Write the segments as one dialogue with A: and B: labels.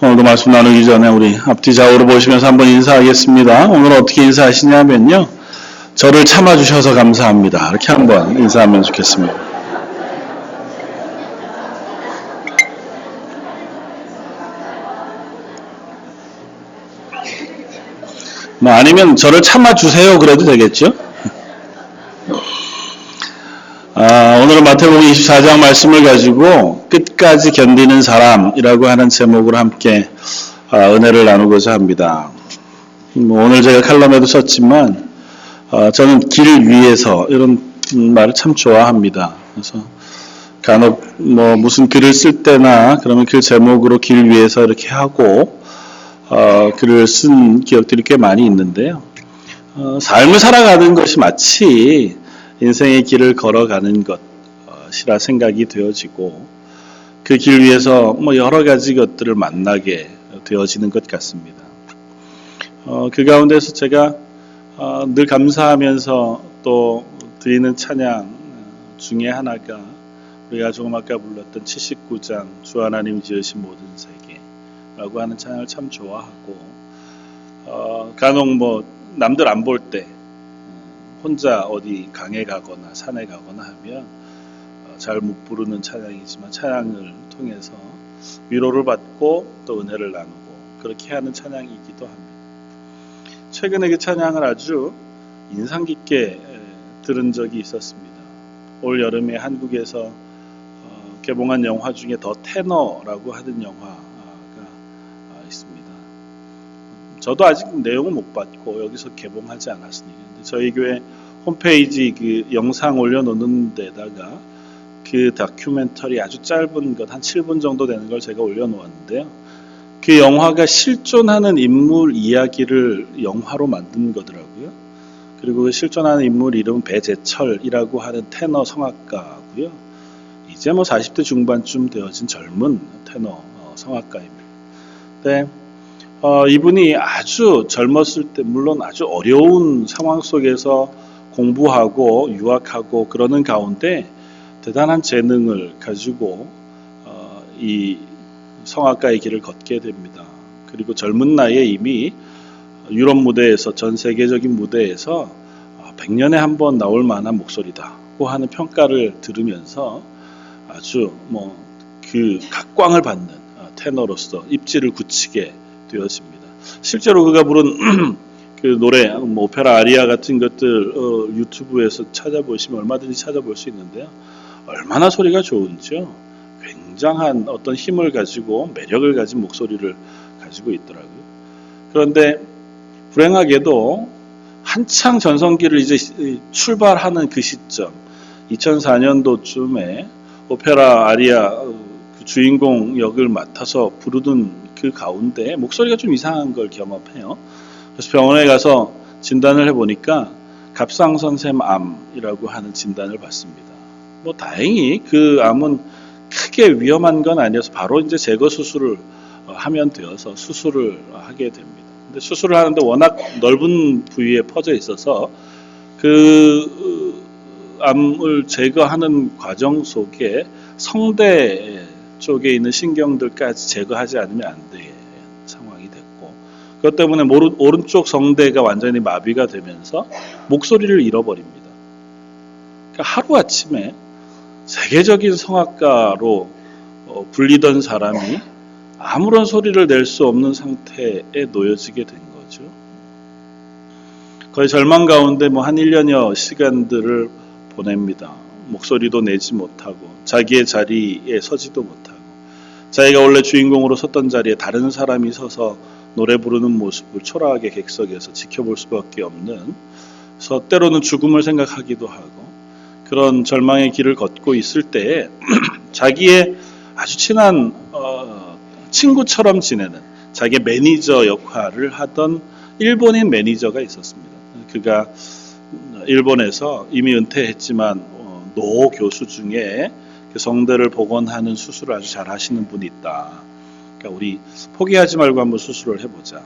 A: 오늘도 말씀 나누기 전에 우리 앞뒤 좌우로 보시면서 한번 인사하겠습니다. 오늘 어떻게 인사하시냐면요. 저를 참아주셔서 감사합니다. 이렇게 한번 인사하면 좋겠습니다. 아니면 저를 참아주세요 그래도 되겠죠? 오늘은 마태복음 24장 말씀을 가지고 끝까지 견디는 사람이라고 하는 제목으로 함께 은혜를 나누고자 합니다. 오늘 제가 칼럼에도 썼지만 저는 길 위에서 이런 말을 참 좋아합니다. 그래서 간혹 무슨 글을 쓸 때나 그러면 그 제목으로 길 위에서 이렇게 하고 글을 쓴 기억들이 꽤 많이 있는데요. 삶을 살아가는 것이 마치 인생의 길을 걸어가는 것이라 생각이 되어지고 그 길 위에서 여러 가지 것들을 만나게 되어지는 것 같습니다. 그 가운데서 제가 늘 감사하면서 또 드리는 찬양 중에 하나가 우리가 조금 아까 불렀던 79장 주 하나님 지으신 모든 세계라고 하는 찬양을 참 좋아하고 간혹 남들 안 볼 때 혼자 어디 강에 가거나 산에 가거나 하면 잘 못 부르는 찬양이지만 찬양을 통해서 위로를 받고 또 은혜를 나누고 그렇게 하는 찬양이기도 합니다. 최근에 그 찬양을 아주 인상 깊게 들은 적이 있었습니다. 올 여름에 한국에서 개봉한 영화 중에 더 테너라고 하는 영화가 있습니다. 저도 아직 내용을 못 봤고 여기서 개봉하지 않았으니까 저희 교회 홈페이지 그 영상 올려놓는 데다가 그 다큐멘터리 아주 짧은 것 한 7분 정도 되는 걸 제가 올려놓았는데요. 그 영화가 실존하는 인물 이야기를 영화로 만든 거더라고요. 그리고 그 실존하는 인물 이름은 배재철이라고 하는 테너 성악가고요. 이제 40대 중반쯤 되어진 젊은 테너 성악가입니다. 네. 이분이 아주 젊었을 때 물론 아주 어려운 상황 속에서 공부하고 유학하고 그러는 가운데 대단한 재능을 가지고 이 성악가의 길을 걷게 됩니다. 그리고 젊은 나이에 이미 유럽 무대에서 전 세계적인 무대에서 100년에 한 번 나올 만한 목소리다고 하는 평가를 들으면서 아주 그 각광을 받는 테너로서 입지를 굳히게 되었습니다. 실제로 그가 부른 그 노래, 오페라 아리아 같은 것들 유튜브에서 찾아보시면 얼마든지 찾아볼 수 있는데요. 얼마나 소리가 좋은지요. 굉장한 어떤 힘을 가지고 매력을 가진 목소리를 가지고 있더라고요. 그런데 불행하게도 한창 전성기를 이제 출발하는 그 시점, 2004년도쯤에 오페라 아리아 그 주인공 역을 맡아서 부르던 그 가운데 목소리가 좀 이상한 걸 경험해요. 그래서 병원에 가서 진단을 해보니까 갑상선샘암이라고 하는 진단을 받습니다. 다행히 그 암은 크게 위험한 건 아니어서 바로 이제 제거 수술을 하면 되어서 수술을 하게 됩니다. 근데 수술을 하는데 워낙 넓은 부위에 퍼져 있어서 그 암을 제거하는 과정 속에 성대 쪽에 있는 신경들까지 제거하지 않으면 안 되는 상황이 됐고 그것 때문에 오른쪽 성대가 완전히 마비가 되면서 목소리를 잃어버립니다. 그러니까 하루아침에 세계적인 성악가로 불리던 사람이 아무런 소리를 낼 수 없는 상태에 놓여지게 된 거죠. 거의 절망 가운데 한 1년여 시간들을 보냅니다. 목소리도 내지 못하고 자기의 자리에 서지도 못하고 자기가 원래 주인공으로 섰던 자리에 다른 사람이 서서 노래 부르는 모습을 초라하게 객석에서 지켜볼 수밖에 없는, 그래서 때로는 죽음을 생각하기도 하고 그런 절망의 길을 걷고 있을 때에 자기의 아주 친한 친구처럼 지내는 자기의 매니저 역할을 하던 일본인 매니저가 있었습니다. 그가 일본에서 이미 은퇴했지만 노 교수 중에 성대를 복원하는 수술을 아주 잘 하시는 분이 있다. 그러니까 우리 포기하지 말고 한번 수술을 해보자.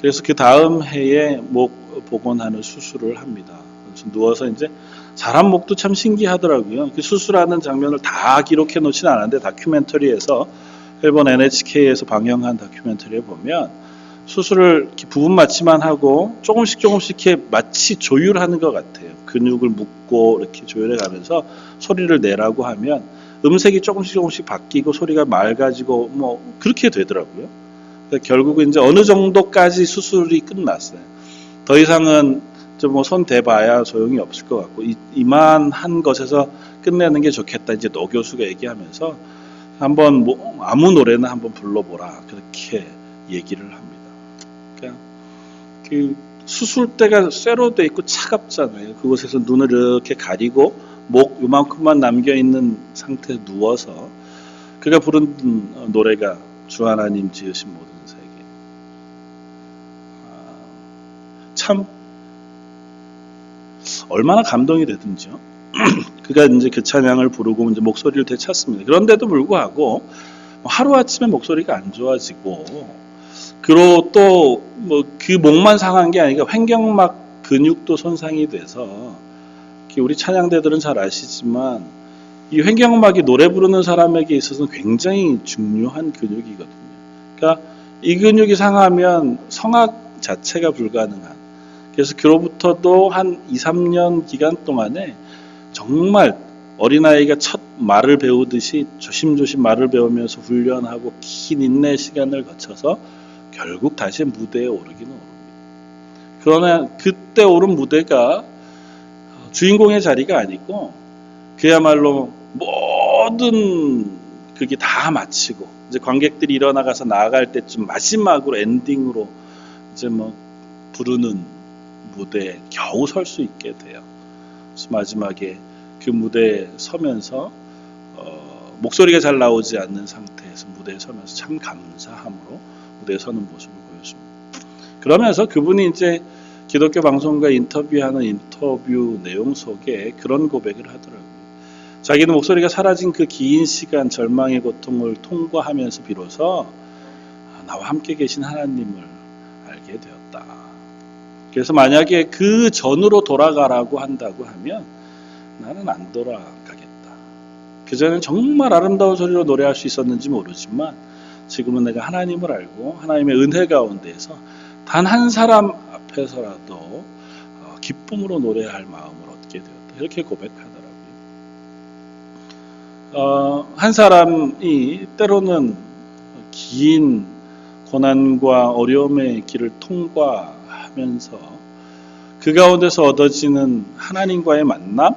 A: 그래서 그 다음 해에 목 복원하는 수술을 합니다. 그래서 누워서 이제 사람 목도 참 신기하더라고요. 그 수술하는 장면을 다 기록해 놓지는 않았는데 다큐멘터리에서 일본 NHK에서 방영한 다큐멘터리에 보면 수술을 이렇게 부분 마취만 하고 조금씩 이렇게 마치 조율하는 것 같아요. 근육을 묶고 이렇게 조율해 가면서 소리를 내라고 하면 음색이 조금씩 바뀌고 소리가 맑아지고 뭐 그렇게 되더라고요. 그러니까 결국은 이제 어느 정도까지 수술이 끝났어요. 더 이상은 좀 뭐 손 대봐야 소용이 없을 것 같고 이만한 것에서 끝내는 게 좋겠다. 이제 노 교수가 얘기하면서 한번 뭐 아무 노래나 한번 불러보라 그렇게 얘기를 합니다. 그러니까 그 수술대가 쇠로 돼 있고 차갑잖아요. 그곳에서 눈을 이렇게 가리고 목 요만큼만 남겨 있는 상태에 누워서 그가 부른 노래가 주 하나님 지으신 모든 세계. 참 얼마나 감동이 되든지요. 그가 이제 그 찬양을 부르고 이제 목소리를 되찾습니다. 그런데도 불구하고 하루아침에 목소리가 안 좋아지고 그리고 또 뭐 그 목만 상한 게 아니라 횡격막 근육도 손상이 돼서 우리 찬양대들은 잘 아시지만 이 횡격막이 노래 부르는 사람에게 있어서는 굉장히 중요한 근육이거든요. 그러니까 이 근육이 상하면 성악 자체가 불가능한. 그래서 그로부터도 한 2, 3년 기간 동안에 정말 어린아이가 첫 말을 배우듯이 조심조심 말을 배우면서 훈련하고 긴 인내 시간을 거쳐서 결국 다시 무대에 오르기는 오릅니다. 그러나 그때 오른 무대가 주인공의 자리가 아니고 그야말로 모든 그게 다 마치고 이제 관객들이 일어나가서 나아갈 때쯤 마지막으로 엔딩으로 이제 뭐 부르는 무대에 겨우 설 수 있게 돼요. 그래서 마지막에 그 무대에 서면서 목소리가 잘 나오지 않는 상태에서 무대에 서면서 참 감사함으로 무대에 서는 모습을 보여줍니다. 그러면서 그분이 이제 기독교 방송과 인터뷰하는 인터뷰 내용 속에 그런 고백을 하더라고요. 자기는 목소리가 사라진 그 긴 시간 절망의 고통을 통과하면서 비로소 나와 함께 계신 하나님을 알게 되었다. 그래서 만약에 그 전으로 돌아가라고 한다고 하면 나는 안 돌아가겠다. 그전엔 정말 아름다운 소리로 노래할 수 있었는지 모르지만 지금은 내가 하나님을 알고 하나님의 은혜 가운데에서 단 한 사람 앞에서라도 기쁨으로 노래할 마음을 얻게 되었다. 이렇게 고백하더라고요. 한 사람이 때로는 긴 고난과 어려움의 길을 통과하면서 그 가운데서 얻어지는 하나님과의 만남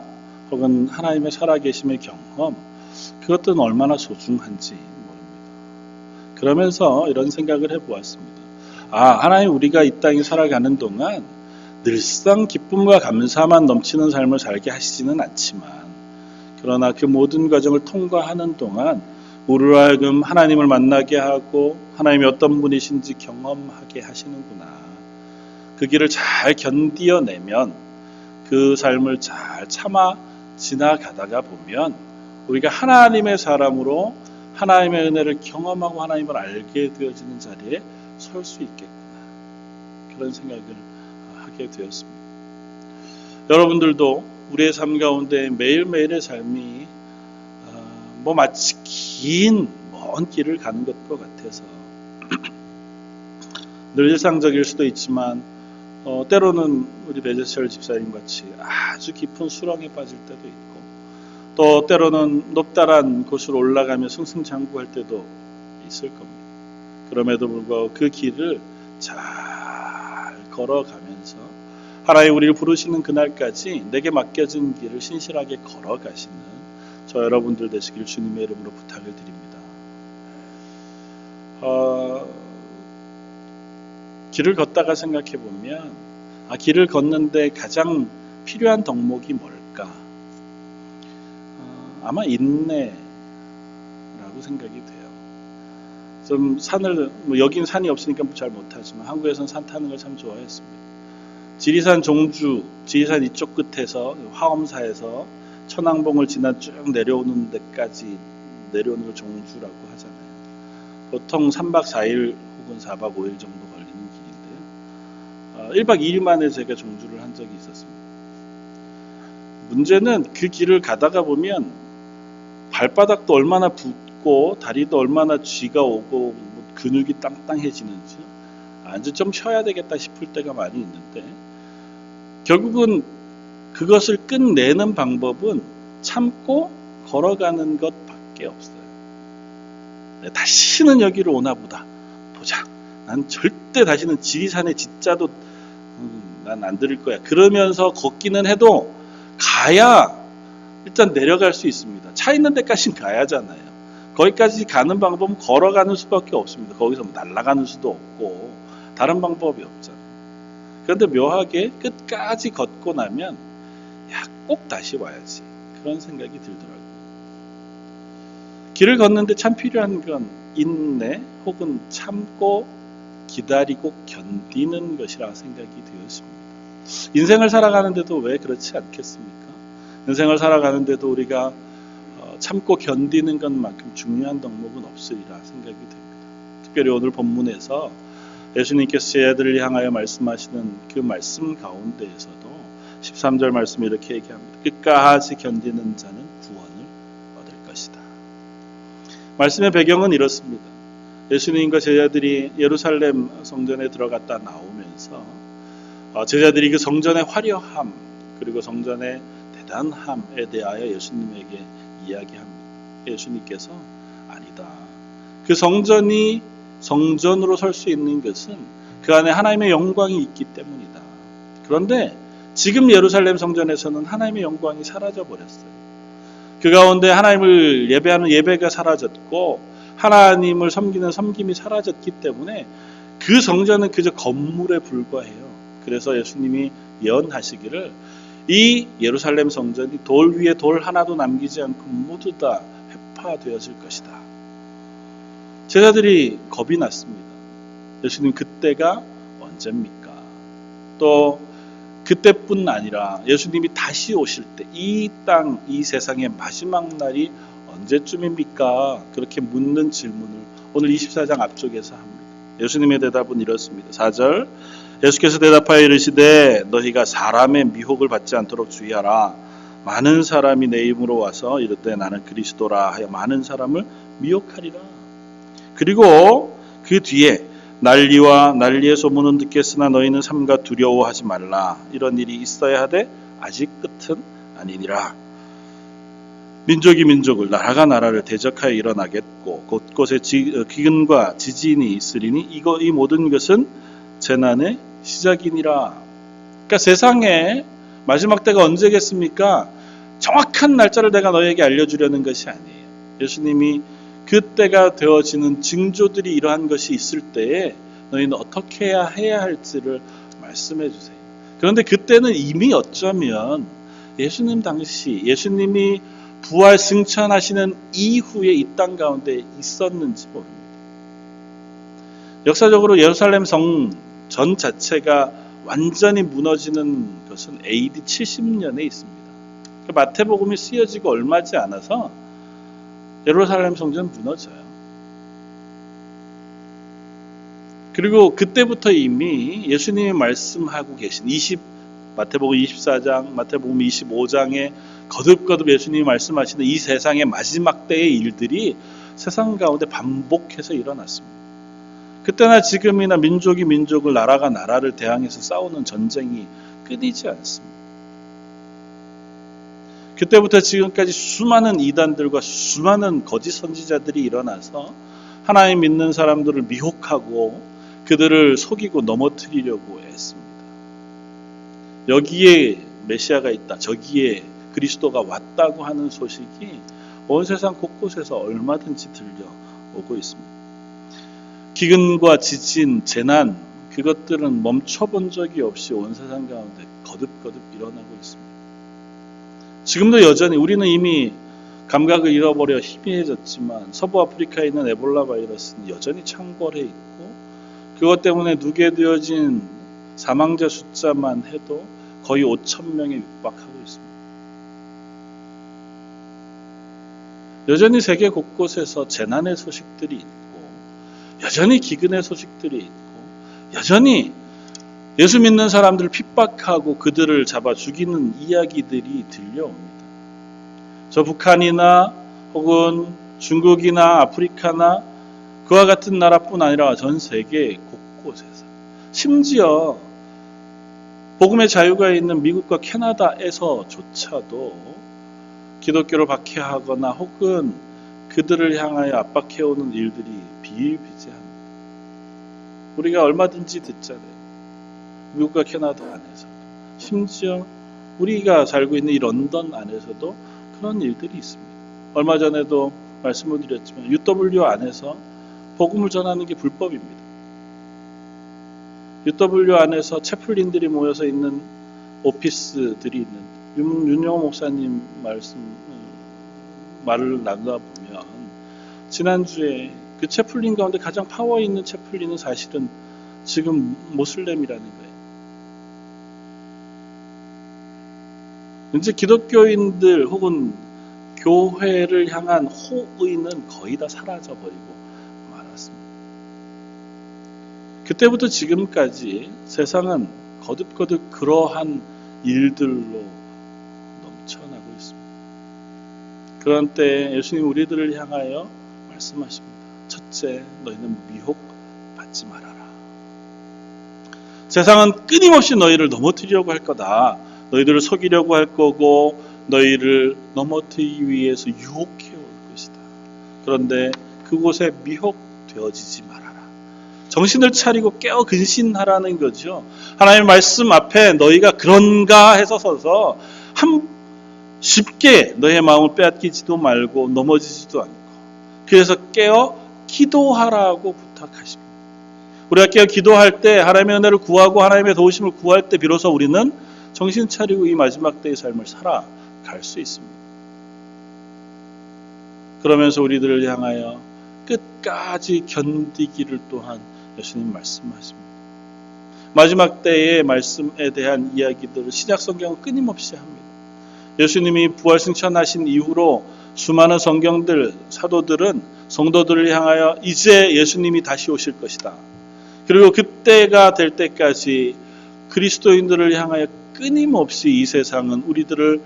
A: 혹은 하나님의 살아계심의 경험 그것들은 얼마나 소중한지 모릅니다. 그러면서 이런 생각을 해보았습니다. 하나님 우리가 이 땅에 살아가는 동안 늘상 기쁨과 감사만 넘치는 삶을 살게 하시지는 않지만 그러나 그 모든 과정을 통과하는 동안 우리로 하여금 하나님을 만나게 하고 하나님이 어떤 분이신지 경험하게 하시는구나. 그 길을 잘 견디어내면 그 삶을 잘 참아 지나가다가 보면 우리가 하나님의 사람으로 하나님의 은혜를 경험하고 하나님을 알게 되어지는 자리에 설 수 있겠구나. 그런 생각을 하게 되었습니다. 여러분들도 우리의 삶 가운데 매일매일의 삶이 뭐 마치 긴 먼 길을 가는 것과 같아서 늘 일상적일 수도 있지만 때로는 우리 배재철 집사님 같이 아주 깊은 수렁에 빠질 때도 있고 또 때로는 높다란 곳으로 올라가며 승승장구할 때도 있을 겁니다. 그럼에도 불구하고 그 길을 잘 걸어가면서 하나님 우리를 부르시는 그날까지 내게 맡겨진 길을 신실하게 걸어가시는 저 여러분들 되시길 주님의 이름으로 부탁을 드립니다. 길을 걷다가 생각해 보면 길을 걷는데 가장 필요한 덕목이 뭘까? 아마 인내라고 생각이 돼요. 좀 산을 여긴 산이 없으니까 잘 못하지만 한국에서는 산 타는 걸 참 좋아했습니다. 지리산 종주, 지리산 이쪽 끝에서 화엄사에서 천왕봉을 지나 쭉 내려오는 데까지 내려오는 걸 종주라고 하잖아요. 보통 3박 4일 혹은 4박 5일 정도 걸리는 길인데요. 1박 2일 만에 제가 종주를 한 적이 있었습니다. 문제는 그 길을 가다가 보면 발바닥도 얼마나 붓고 붓고 다리도 얼마나 쥐가 오고 근육이 땅땅해지는지 이제 좀 쉬어야 되겠다 싶을 때가 많이 있는데, 결국은 그것을 끝내는 방법은 참고 걸어가는 것밖에 없어요. 다시는 여기로 오나 보다. 보자. 난 절대 다시는 지리산에 진짜도 난 안 들을 거야. 그러면서 걷기는 해도 가야 일단 내려갈 수 있습니다. 차 있는 데까지는 가야 하잖아요. 거기까지 가는 방법은 걸어가는 수밖에 없습니다. 거기서 날아가는 수도 없고 다른 방법이 없잖아요. 그런데 묘하게 끝까지 걷고 나면 꼭 다시 와야지, 그런 생각이 들더라고요. 길을 걷는데 참 필요한 건 인내 혹은 참고 기다리고 견디는 것이라 생각이 되었습니다. 인생을 살아가는데도 왜 그렇지 않겠습니까? 인생을 살아가는데도 우리가 참고 견디는 것만큼 중요한 덕목은 없으리라 생각이 됩니다. 특별히 오늘 본문에서 예수님께서 제자들을 향하여 말씀하시는 그 말씀 가운데에서도 13절 말씀 이렇게 얘기합니다. 끝까지 견디는 자는 구원을 얻을 것이다. 말씀의 배경은 이렇습니다. 예수님과 제자들이 예루살렘 성전에 들어갔다 나오면서 제자들이 그 성전의 화려함 그리고 성전의 대단함에 대하여 예수님에게 이야기합니다. 예수님께서 아니다. 그 성전이 성전으로 설 수 있는 것은 그 안에 하나님의 영광이 있기 때문이다. 그런데 지금 예루살렘 성전에서는 하나님의 영광이 사라져 버렸어요. 그 가운데 하나님을 예배하는 예배가 사라졌고 하나님을 섬기는 섬김이 사라졌기 때문에 그 성전은 그저 건물에 불과해요. 그래서 예수님이 예언하시기를 이 예루살렘 성전이 돌 위에 돌 하나도 남기지 않고 모두 다 회파되어질 것이다. 제자들이 겁이 났습니다. 예수님 그때가 언제입니까? 또 그때뿐 아니라 예수님이 다시 오실 때 이 땅, 이 세상의 마지막 날이 언제쯤입니까? 그렇게 묻는 질문을 오늘 24장 앞쪽에서 합니다. 예수님의 대답은 이렇습니다. 4절 예수께서 대답하여 이르시되 너희가 사람의 미혹을 받지 않도록 주의하라. 많은 사람이 내 이름으로 와서 이르되 나는 그리스도라 하여 많은 사람을 미혹하리라. 그리고 그 뒤에 난리와 난리의 소문은 듣겠으나 너희는 삼가 두려워하지 말라. 이런 일이 있어야 하되 아직 끝은 아니니라. 민족이 민족을 나라가 나라를 대적하여 일어나겠고 곳곳에 기근과 지진이 있으리니 이 모든 것은 재난의 시작이니라. 그러니까 세상에 마지막 때가 언제겠습니까? 정확한 날짜를 내가 너희에게 알려주려는 것이 아니에요. 예수님이 그때가 되어지는 징조들이 이러한 것이 있을 때에 너희는 어떻게 해야 할지를 말씀해 주세요. 그런데 그때는 이미 어쩌면 예수님 당시 예수님이 부활 승천하시는 이후에 이 땅 가운데 있었는지 모릅니다. 역사적으로 예루살렘 성전 자체가 완전히 무너지는 것은 AD 70년에 있습니다. 마태복음이 쓰여지고 얼마지 않아서 예루살렘 성전 무너져요. 그리고 그때부터 이미 예수님이 말씀하고 계신 마태복음 24장, 마태복음 25장에 거듭거듭 예수님이 말씀하시는 이 세상의 마지막 때의 일들이 세상 가운데 반복해서 일어났습니다. 그때나 지금이나 민족이 민족을 나라가 나라를 대항해서 싸우는 전쟁이 끊이지 않습니다. 그때부터 지금까지 수많은 이단들과 수많은 거짓 선지자들이 일어나서 하나님 믿는 사람들을 미혹하고 그들을 속이고 넘어뜨리려고 했습니다. 여기에 메시아가 있다, 저기에 그리스도가 왔다고 하는 소식이 온 세상 곳곳에서 얼마든지 들려오고 있습니다. 기근과 지진, 재난, 그것들은 멈춰본 적이 없이 온 세상 가운데 거듭거듭 일어나고 있습니다. 지금도 여전히 우리는 이미 감각을 잃어버려 희미해졌지만 서부 아프리카에 있는 에볼라 바이러스는 여전히 창궐해 있고 그것 때문에 누계되어진 사망자 숫자만 해도 거의 5,000명에 육박하고 있습니다. 여전히 세계 곳곳에서 재난의 소식들이 있고 여전히 기근의 소식들이 있고 여전히 예수 믿는 사람들을 핍박하고 그들을 잡아 죽이는 이야기들이 들려옵니다. 저 북한이나 혹은 중국이나 아프리카나 그와 같은 나라뿐 아니라 전 세계 곳곳에서, 심지어 복음의 자유가 있는 미국과 캐나다에서조차도 기독교를 박해하거나 혹은 그들을 향하여 압박해오는 일들이 비일비재합니다. 우리가 얼마든지 듣잖아요. 미국과 캐나다 안에서도, 심지어 우리가 살고 있는 이 런던 안에서도 그런 일들이 있습니다. 얼마 전에도 말씀을 드렸지만 UW 안에서 복음을 전하는 게 불법입니다. UW 안에서 채플린들이 모여서 있는 오피스들이 있는, 윤영호 목사님 말을 나눠보면 지난주에 그 채플린 가운데 가장 파워 있는 채플린은 사실은 지금 모슬렘이라는 거예요. 이제 기독교인들 혹은 교회를 향한 호의는 거의 다 사라져버리고 말았습니다. 그때부터 지금까지 세상은 거듭거듭 그러한 일들로 넘쳐나고 있습니다. 그런 때에 예수님 우리들을 향하여 말씀하십니다. 첫째, 너희는 미혹받지 말아라. 세상은 끊임없이 너희를 넘어뜨리려고 할 거다. 너희들을 속이려고 할 거고 너희를 넘어뜨리기 위해서 유혹해 올 것이다. 그런데 그곳에 미혹되어지지 말아라. 정신을 차리고 깨어 근신하라는 거죠. 하나님의 말씀 앞에 너희가 그런가 해서 서서 쉽게 너희의 마음을 빼앗기지도 말고 넘어지지도 않고, 그래서 깨어 기도하라고 부탁하십니다. 우리가 깨어 기도할 때, 하나님의 은혜를 구하고 하나님의 도우심을 구할 때 비로소 우리는 정신 차리고 이 마지막 때의 삶을 살아갈 수 있습니다. 그러면서 우리들을 향하여 끝까지 견디기를 또한 예수님 말씀하십니다. 마지막 때의 말씀에 대한 이야기들을 신약 성경은 끊임없이 합니다. 예수님이 부활 승천하신 이후로 수많은 성경들, 사도들은 성도들을 향하여 이제 예수님이 다시 오실 것이다. 그리고 그때가 될 때까지 그리스도인들을 향하여 끊임없이 이 세상은 우리들을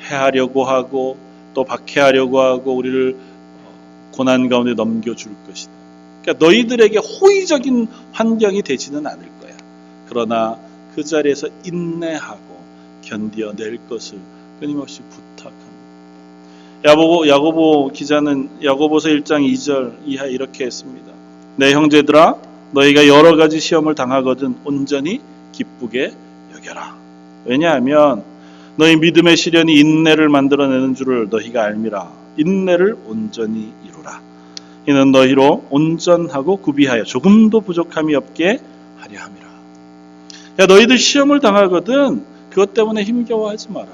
A: 해하려고 하고 또 박해하려고 하고 우리를 고난 가운데 넘겨줄 것이다. 그러니까 너희들에게 호의적인 환경이 되지는 않을 거야. 그러나 그 자리에서 인내하고 견뎌낼 것을 끊임없이 부탁합니다. 야고보 기자는 야고보서 1장 2절 이하 이렇게 했습니다. 내 형제들아, 너희가 여러 가지 시험을 당하거든 온전히 기쁘게 여겨라. 왜냐하면 너희 믿음의 시련이 인내를 만들어내는 줄을 너희가 알미라. 인내를 온전히 이루라. 이는 너희로 온전하고 구비하여 조금도 부족함이 없게 하려 함이라. 야, 너희들 시험을 당하거든 그것 때문에 힘겨워하지 마라.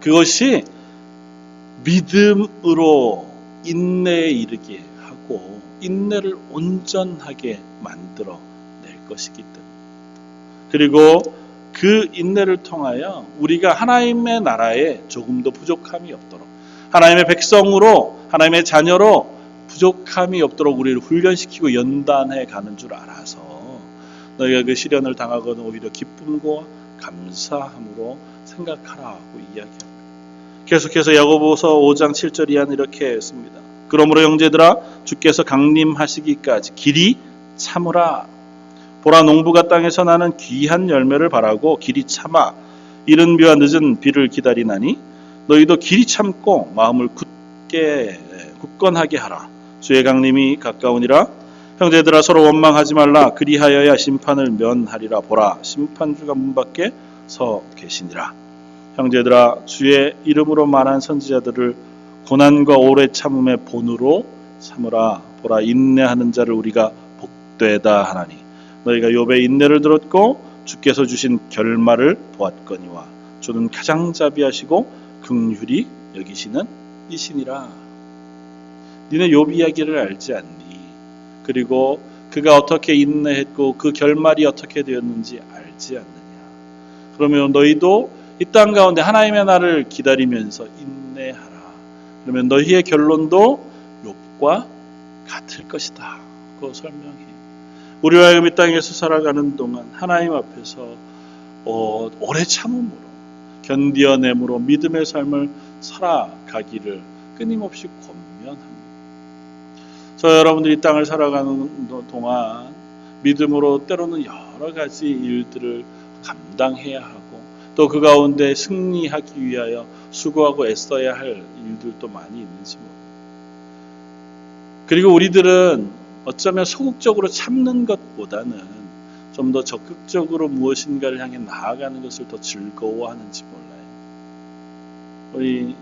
A: 그것이 믿음으로 인내에 이르게 하고 인내를 온전하게 만들어낼 것이기 때문에, 그리고 그 인내를 통하여 우리가 하나님의 나라에 조금도 부족함이 없도록, 하나님의 백성으로, 하나님의 자녀로 부족함이 없도록 우리를 훈련시키고 연단해 가는 줄 알아서 너희가 그 시련을 당하거든 오히려 기쁨과 감사함으로 생각하라고 이야기합니다. 계속해서 야고보서 5장 7절 이하는 이렇게 했습니다. 그러므로 형제들아, 주께서 강림하시기까지 길이 참으라. 보라, 농부가 땅에서 나는 귀한 열매를 바라고 길이 참아 이른 비와 늦은 비를 기다리나니 너희도 길이 참고 마음을 굳건하게 하라. 주의 강림이 가까우니라. 형제들아, 서로 원망하지 말라. 그리하여야 심판을 면하리라. 보라, 심판주가 문 밖에 서 계시니라. 형제들아, 주의 이름으로 말한 선지자들을 고난과 오래 참음의 본으로 삼으라. 보라, 인내하는 자를 우리가 복되다 하나니 너희가 욥의 인내를 들었고 주께서 주신 결말을 보았거니와 주는 가장자비하시고 긍휼히 여기시는 이시니라. 니네 욥 이야기를 알지 않니? 그리고 그가 어떻게 인내했고 그 결말이 어떻게 되었는지 알지 않느냐? 그러면 너희도 이 땅 가운데 하나님의 날을 기다리면서 인내하라. 그러면 너희의 결론도 욥과 같을 것이다. 그 설명해. 우리와 하여금 이 땅에서 살아가는 동안 하나님 앞에서 오래 참음으로 견디어냄으로 믿음의 삶을 살아가기를 끊임없이 권면합니다. 합니다. 저 여러분들이 이 땅을 살아가는 동안 믿음으로 때로는 여러 가지 일들을 감당해야 하고 또 그 가운데 승리하기 위하여 수고하고 애써야 할 일들도 많이 있는지 모릅니다. 그리고 우리들은 어쩌면 소극적으로 참는 것보다는 좀 더 적극적으로 무엇인가를 향해 나아가는 것을 더 즐거워하는지 몰라요. 우리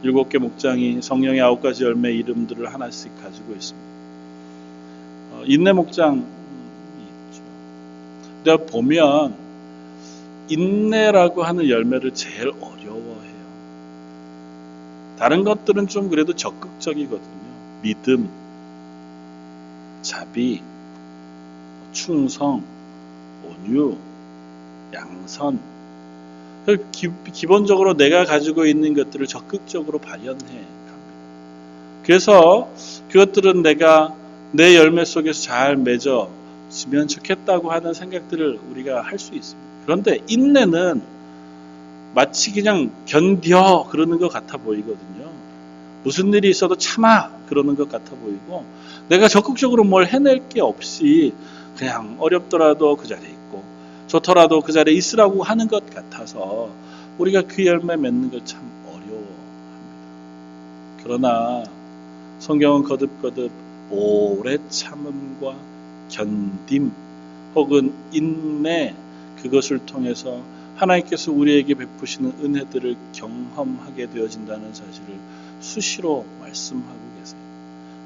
A: 7개 목장이 성령의 9가지 열매 이름들을 하나씩 가지고 있습니다. 인내 목장이 있죠. 근데 보면 인내라고 하는 열매를 제일 어려워해요. 다른 것들은 좀 그래도 적극적이거든요. 믿음, 자비, 충성, 온유, 양선. 기본적으로 내가 가지고 있는 것들을 적극적으로 발현해 갑니다. 그래서 그것들은 내가 내 열매 속에서 잘 맺어지면 좋겠다고 하는 생각들을 우리가 할 수 있습니다. 그런데 인내는 마치 그냥 견뎌 그러는 것 같아 보이거든요. 무슨 일이 있어도 참아 그러는 것 같아 보이고 내가 적극적으로 뭘 해낼 게 없이 그냥 어렵더라도 그 자리에 있고 좋더라도 그 자리에 있으라고 하는 것 같아서 우리가 그 열매 맺는 것 참 어려워합니다. 그러나 성경은 거듭거듭 오래 참음과 견딤 혹은 인내 그것을 통해서 하나님께서 우리에게 베푸시는 은혜들을 경험하게 되어진다는 사실을 수시로 말씀하고 계세요.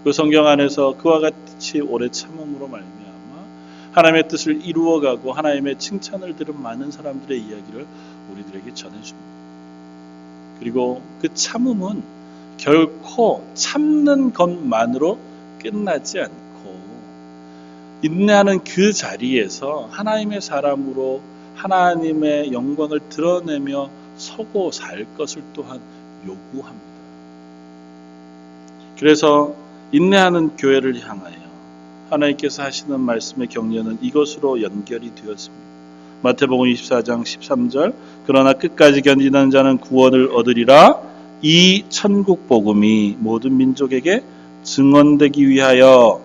A: 그 성경 안에서 그와 같이 오래 참음으로 말미암아 하나님의 뜻을 이루어가고 하나님의 칭찬을 들은 많은 사람들의 이야기를 우리들에게 전해줍니다. 그리고 그 참음은 결코 참는 것만으로 끝나지 않고 인내하는 그 자리에서 하나님의 사람으로 하나님의 영광을 드러내며 서고 살 것을 또한 요구합니다. 그래서 인내하는 교회를 향하여 하나님께서 하시는 말씀의 격려는 이것으로 연결이 되었습니다. 마태복음 24장 13절 그러나 끝까지 견디는 자는 구원을 얻으리라. 이 천국 복음이 모든 민족에게 증언되기 위하여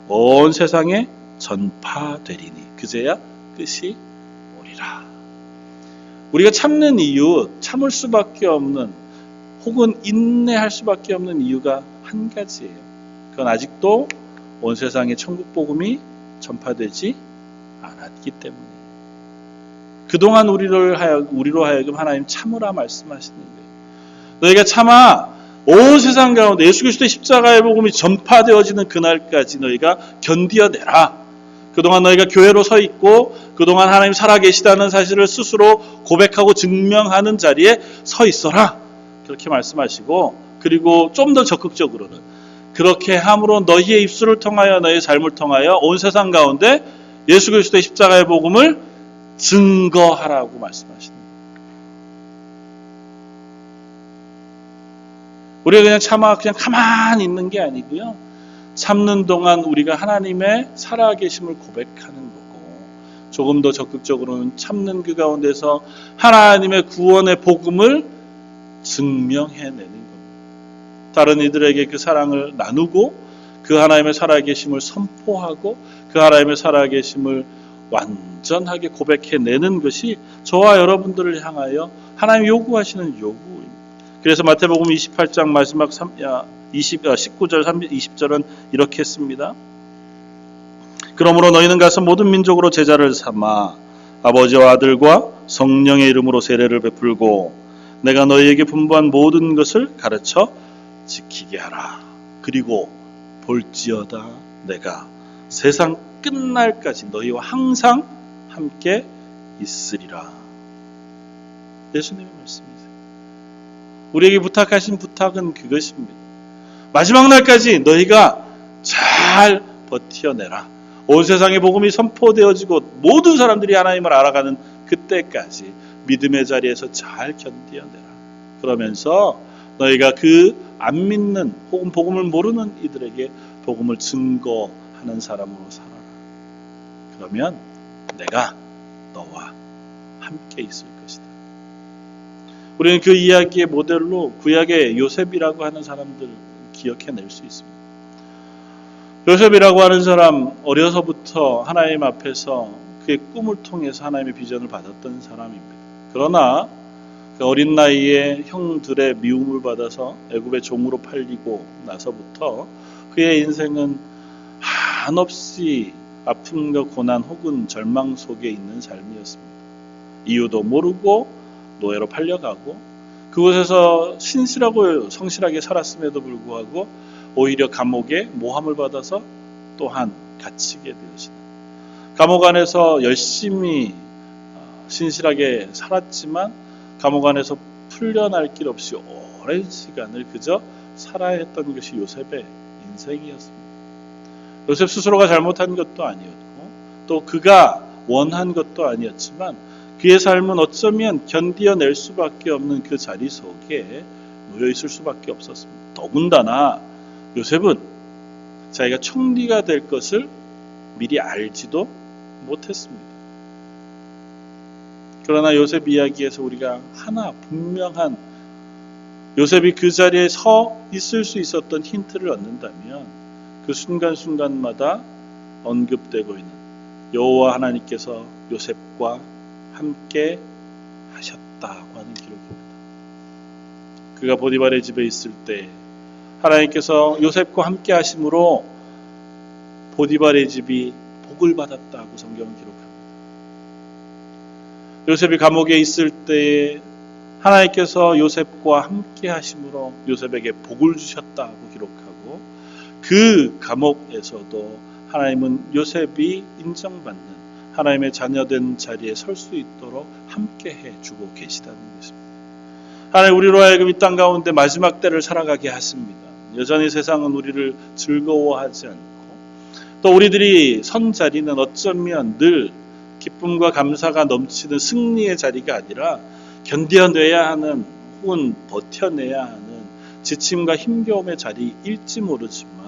A: 온 세상에 전파되리니 그제야 끝이 오리라. 우리가 참는 이유, 참을 수밖에 없는 혹은 인내할 수밖에 없는 이유가 한 가지예요. 그건 아직도 온 세상에 천국 복음이 전파되지 않았기 때문이에요. 그동안 우리로 하여금 하나님 참으라 말씀하시는 거예요. 너희가 참아 온 세상 가운데 예수 그리스도의 십자가의 복음이 전파되어지는 그날까지 너희가 견디어내라. 그동안 너희가 교회로 서 있고 그동안 하나님 살아계시다는 사실을 스스로 고백하고 증명하는 자리에 서 있어라. 그렇게 말씀하시고 그리고 좀 더 적극적으로는 그렇게 함으로 너희의 입술을 통하여 너희의 삶을 통하여 온 세상 가운데 예수 그리스도의 십자가의 복음을 증거하라고 말씀하시는 거예요. 우리가 그냥 참아 그냥 가만히 있는 게 아니고요. 참는 동안 우리가 하나님의 살아계심을 고백하는 거고 조금 더 적극적으로는 참는 그 가운데서 하나님의 구원의 복음을 증명해내는 겁니다. 다른 이들에게 그 사랑을 나누고 그 하나님의 살아계심을 선포하고 그 하나님의 살아계심을 완전하게 고백해내는 것이 저와 여러분들을 향하여 하나님 요구하시는 요구입니다. 그래서 마태복음 28장 마지막 19절 20절은 이렇게 했습니다. 그러므로 너희는 가서 모든 민족으로 제자를 삼아 아버지와 아들과 성령의 이름으로 세례를 베풀고 내가 너희에게 분부한 모든 것을 가르쳐 지키게 하라. 그리고 볼지어다 내가 세상 끝날까지 너희와 항상 함께 있으리라. 예수님의 말씀이세요. 우리에게 부탁하신 부탁은 그것입니다. 마지막 날까지 너희가 잘 버텨내라. 온 세상의 복음이 선포되어지고 모든 사람들이 하나님을 알아가는 그때까지 믿음의 자리에서 잘 견뎌내라. 그러면서 너희가 그 안 믿는 혹은 복음을 모르는 이들에게 복음을 증거하는 사람으로 살아라. 그러면 내가 너와 함께 있을 것이다. 우리는 그 이야기의 모델로 구약의 요셉이라고 하는 사람들 기억해낼 수 있습니다. 요셉이라고 하는 사람, 어려서부터 하나님 앞에서 그의 꿈을 통해서 하나님의 비전을 받았던 사람입니다. 그러나 그 어린 나이에 형들의 미움을 받아서 애굽의 종으로 팔리고 나서부터 그의 인생은 한없이 아픔과 고난 혹은 절망 속에 있는 삶이었습니다. 이유도 모르고 노예로 팔려가고 그곳에서 신실하고 성실하게 살았음에도 불구하고 오히려 감옥에 모함을 받아서 또한 갇히게 되어지는, 감옥 안에서 열심히 신실하게 살았지만 감옥 안에서 풀려날 길 없이 오랜 시간을 그저 살아야 했던 것이 요셉의 인생이었습니다. 요셉 스스로가 잘못한 것도 아니었고 또 그가 원한 것도 아니었지만 그의 삶은 어쩌면 견디어낼 수밖에 없는 그 자리 속에 놓여 있을 수밖에 없었습니다. 더군다나 요셉은 자기가 총리가 될 것을 미리 알지도 못했습니다. 그러나 요셉 이야기에서 우리가 하나 분명한, 요셉이 그 자리에 서 있을 수 있었던 힌트를 얻는다면 그 순간순간마다 언급되고 있는 여호와 하나님께서 요셉과 함께 하셨다고 하는 기록입니다. 그가 보디발의 집에 있을 때 하나님께서 요셉과 함께 하심으로 보디발의 집이 복을 받았다고 성경은 기록합니다. 요셉이 감옥에 있을 때에 하나님께서 요셉과 함께 하심으로 요셉에게 복을 주셨다고 기록하고 그 감옥에서도 하나님은 요셉이 인정받는 하나님의 자녀된 자리에 설 수 있도록 함께 해주고 계시다는 것입니다. 하나님 우리로 하여금 이 땅 가운데 마지막 때를 살아가게 하십니다. 여전히 세상은 우리를 즐거워하지 않고 또 우리들이 선 자리는 어쩌면 늘 기쁨과 감사가 넘치는 승리의 자리가 아니라 견뎌내야 하는 혹은 버텨내야 하는 지침과 힘겨움의 자리일지 모르지만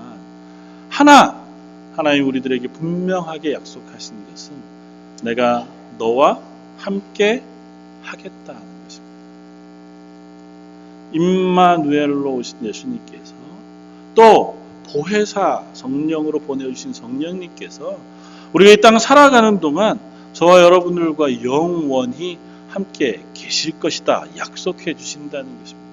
A: 하나님 우리들에게 분명하게 약속하신 것은 내가 너와 함께 하겠다는 것입니다. 임마누엘로 오신 예수님께서 또 보혜사 성령으로 보내주신 성령님께서 우리가 이 땅 살아가는 동안 저와 여러분들과 영원히 함께 계실 것이다 약속해 주신다는 것입니다.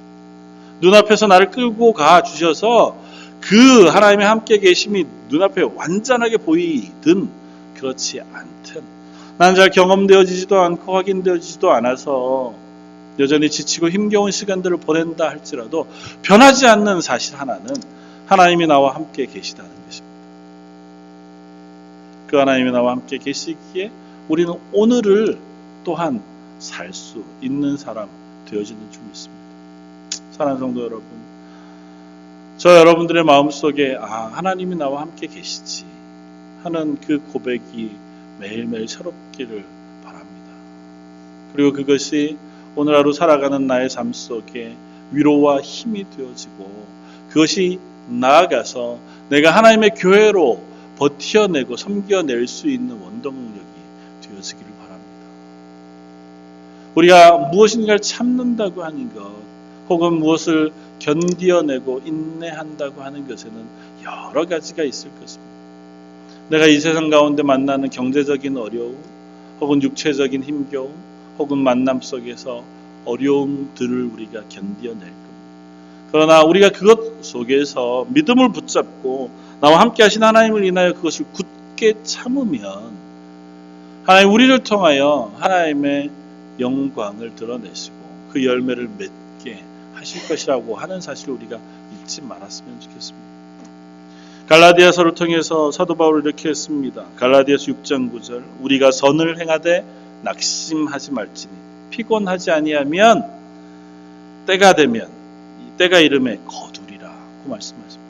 A: 눈앞에서 나를 끌고 가 주셔서 그 하나님의 함께 계심이 눈앞에 완전하게 보이든 그렇지 않든 나는 잘 경험되어지지도 않고 확인되어지지도 않아서 여전히 지치고 힘겨운 시간들을 보낸다 할지라도 변하지 않는 사실 하나는 하나님이 나와 함께 계시다는 것입니다. 그 하나님이 나와 함께 계시기에 우리는 오늘을 또한 살 수 있는 사람 되어지는 줄 믿습니다. 사랑하는 성도 여러분, 저 여러분들의 마음속에 하나님이 나와 함께 계시지 하는 그 고백이 매일매일 새롭기를 바랍니다. 그리고 그것이 오늘 하루 살아가는 나의 삶 속에 위로와 힘이 되어지고 그것이 나아가서 내가 하나님의 교회로 버텨내고 섬겨낼 수 있는 원동력이 되어지기를 바랍니다. 우리가 무엇인가를 참는다고 하는 것 혹은 무엇을 견디어내고 인내한다고 하는 것에는 여러 가지가 있을 것입니다. 내가 이 세상 가운데 만나는 경제적인 어려움 혹은 육체적인 힘겨움 혹은 만남 속에서 어려움들을 우리가 견디어낼 겁니다. 그러나 우리가 그것 속에서 믿음을 붙잡고 나와 함께 하신 하나님을 인하여 그것을 굳게 참으면 하나님 우리를 통하여 하나님의 영광을 드러내시고 그 열매를 맺게 하실 것이라고 하는 사실을 우리가 잊지 말았으면 좋겠습니다. 갈라디아서를 통해서 사도 바울은 이렇게 했습니다. 갈라디아서 6장 9절 우리가 선을 행하되 낙심하지 말지니 피곤하지 아니하면 때가 되면 때가 이름에 거두리라고 말씀하십니다.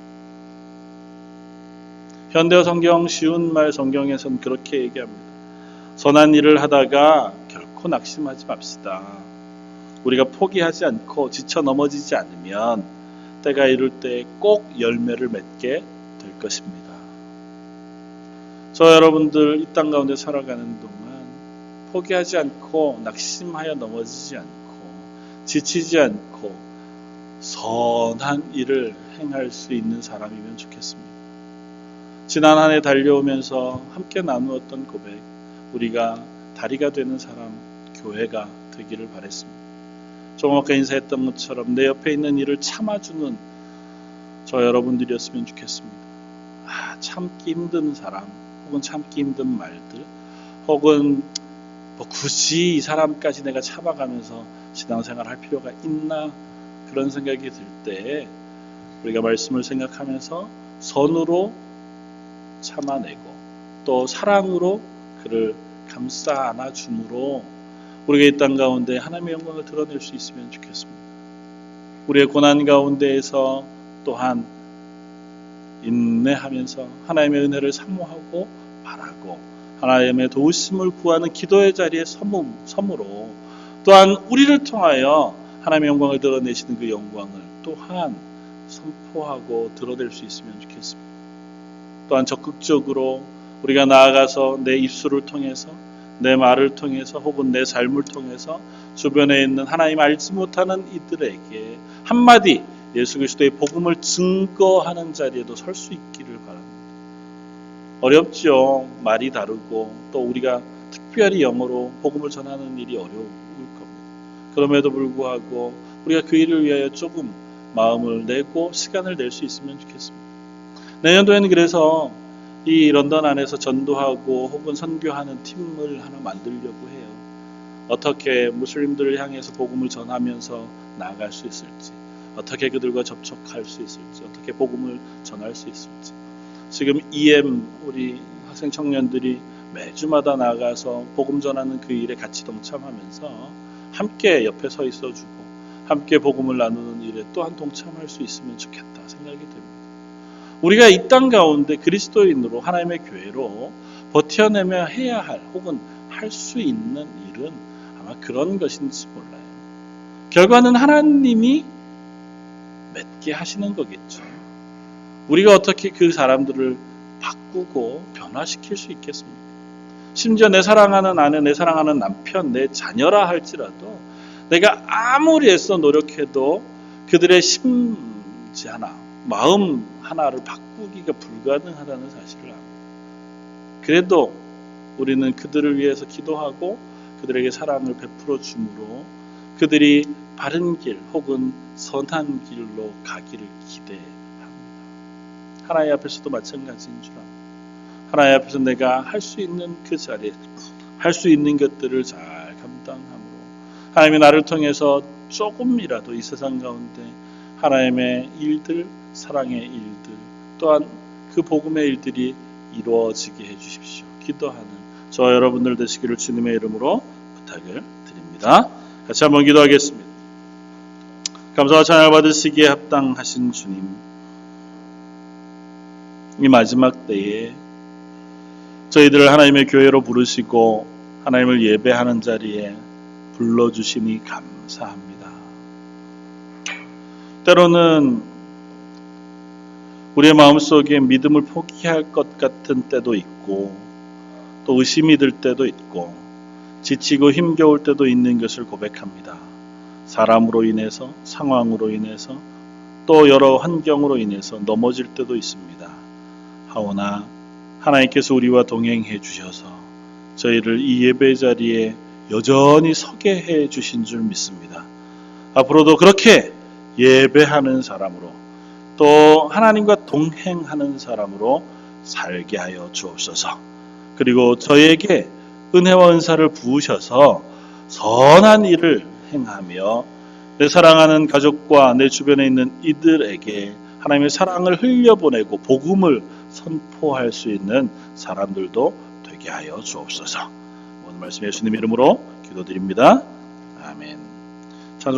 A: 현대어 성경 쉬운 말 성경에서는 그렇게 얘기합니다. 선한 일을 하다가 결코 낙심하지 맙시다. 우리가 포기하지 않고 지쳐 넘어지지 않으면 때가 이룰 때 꼭 열매를 맺게 될 것입니다. 저 여러분들 이 땅 가운데 살아가는 동안 포기하지 않고 낙심하여 넘어지지 않고 지치지 않고 선한 일을 행할 수 있는 사람이면 좋겠습니다. 지난 한 해 달려오면서 함께 나누었던 고백, 우리가 다리가 되는 사람, 교회가 되기를 바랬습니다. 조금 아까 인사했던 것처럼 내 옆에 있는 일을 참아주는 저 여러분들이었으면 좋겠습니다. 참기 힘든 사람, 혹은 참기 힘든 말들, 혹은 굳이 이 사람까지 내가 참아가면서 신앙생활 할 필요가 있나, 그런 생각이 들 때 우리가 말씀을 생각하면서 선으로 참아내고 또 사랑으로 그를 감싸 안아줌으로 우리가 이 땅 가운데 하나님의 영광을 드러낼 수 있으면 좋겠습니다. 우리의 고난 가운데에서 또한 인내하면서 하나님의 은혜를 사모하고 바라고 하나님의 도우심을 구하는 기도의 자리에 서므로 또한 우리를 통하여 하나님의 영광을 드러내시는 그 영광을 또한 선포하고 드러낼 수 있으면 좋겠습니다. 또한 적극적으로 우리가 나아가서 내 입술을 통해서, 내 말을 통해서, 혹은 내 삶을 통해서 주변에 있는 하나님 알지 못하는 이들에게 한마디 예수 그리스도의 복음을 증거하는 자리에도 설 수 있기를 바랍니다. 어렵죠. 말이 다르고 또 우리가 특별히 영어로 복음을 전하는 일이 어려울 겁니다. 그럼에도 불구하고 우리가 그 일을 위하여 조금 마음을 내고 시간을 낼 수 있으면 좋겠습니다. 내년도에는 그래서 이 런던 안에서 전도하고 혹은 선교하는 팀을 하나 만들려고 해요. 어떻게 무슬림들을 향해서 복음을 전하면서 나아갈 수 있을지, 어떻게 그들과 접촉할 수 있을지, 어떻게 복음을 전할 수 있을지. 지금 EM 우리 학생 청년들이 매주마다 나가서 복음 전하는 그 일에 같이 동참하면서 함께 옆에 서 있어주고 함께 복음을 나누는 일에 또한 동참할 수 있으면 좋겠다 생각이 듭니다. 우리가 이 땅 가운데 그리스도인으로 하나님의 교회로 버텨내며 해야 할 혹은 할 수 있는 일은 아마 그런 것인지 몰라요. 결과는 하나님이 맺게 하시는 거겠죠. 우리가 어떻게 그 사람들을 바꾸고 변화시킬 수 있겠습니까? 심지어 내 사랑하는 아내, 내 사랑하는 남편, 내 자녀라 할지라도 내가 아무리 애써 노력해도 그들의 심지 하나, 마음 하나를 바꾸기가 불가능하다는 사실을 압니다. 그래도 우리는 그들을 위해서 기도하고 그들에게 사랑을 베풀어 줌으로 그들이 바른 길 혹은 선한 길로 가기를 기대합니다. 하나님 앞에서도 마찬가지인 줄 압니다. 하나님 앞에서 내가 할 수 있는 그 자리에 할 수 있는 것들을 잘 감당함으로 하나님이 나를 통해서 조금이라도 이 세상 가운데 하나님의 일들, 사랑의 일들, 또한 그 복음의 일들이 이루어지게 해주십시오. 기도하는 저 여러분들 되시기를 주님의 이름으로 부탁을 드립니다. 같이 한번 기도하겠습니다. 감사와 찬양을 받으시기에 합당하신 주님, 이 마지막 때에 저희들을 하나님의 교회로 부르시고 하나님을 예배하는 자리에 불러주시니 감사합니다. 때로는 우리의 마음속에 믿음을 포기할 것 같은 때도 있고 또 의심이 들 때도 있고 지치고 힘겨울 때도 있는 것을 고백합니다. 사람으로 인해서, 상황으로 인해서, 또 여러 환경으로 인해서 넘어질 때도 있습니다. 하오나 하나님께서 우리와 동행해 주셔서 저희를 이 예배 자리에 여전히 서게 해 주신 줄 믿습니다. 앞으로도 그렇게 예배하는 사람으로 또 하나님과 동행하는 사람으로 살게 하여 주옵소서. 그리고 저에게 은혜와 은사를 부으셔서 선한 일을 행하며 내 사랑하는 가족과 내 주변에 있는 이들에게 하나님의 사랑을 흘려보내고 복음을 선포할 수 있는 사람들도 되게 하여 주옵소서. 오늘 말씀 예수님 이름으로 기도드립니다. 아멘.